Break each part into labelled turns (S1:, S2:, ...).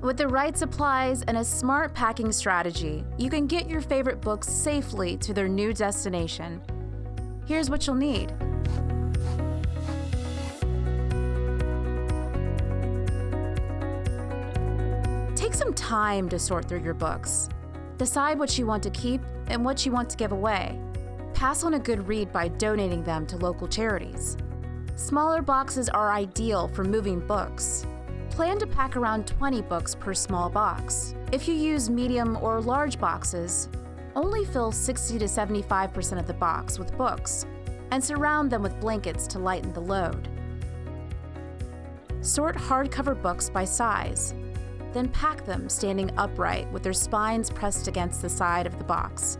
S1: With the right supplies and a smart packing strategy, you can get your favorite books safely to their new destination. Here's what you'll need. Take some time to sort through your books. Decide what you want to keep and what you want to give away. Pass on a good read by donating them to local charities. Smaller boxes are ideal for moving books. Plan to pack around 20 books per small box. If you use medium or large boxes, only fill 60 to 75% of the box with books and surround them with blankets to lighten the load. Sort hardcover books by size. Then pack them standing upright with their spines pressed against the side of the box,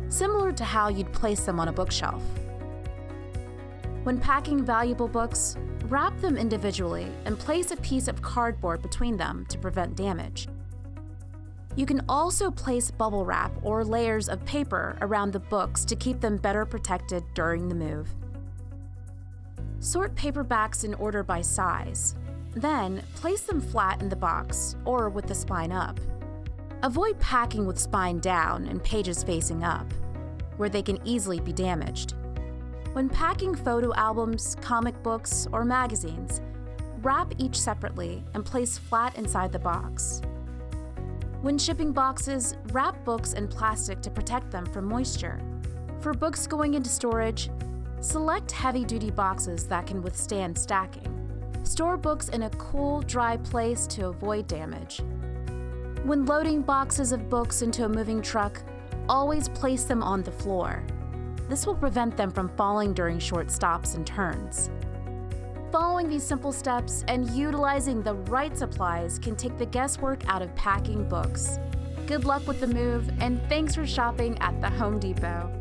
S1: similar to how you'd place them on a bookshelf. When packing valuable books, wrap them individually and place a piece of cardboard between them to prevent damage. You can also place bubble wrap or layers of paper around the books to keep them better protected during the move. Sort paperbacks in order by size. Then, place them flat in the box or with the spine up. Avoid packing with spine down and pages facing up, where they can easily be damaged. When packing photo albums, comic books, or magazines, wrap each separately and place flat inside the box. When shipping boxes, wrap books in plastic to protect them from moisture. For books going into storage, select heavy-duty boxes that can withstand stacking. Store books in a cool, dry place to avoid damage. When loading boxes of books into a moving truck, always place them on the floor. This will prevent them from falling during short stops and turns. Following these simple steps and utilizing the right supplies can take the guesswork out of packing books. Good luck with the move, and thanks for shopping at the Home Depot.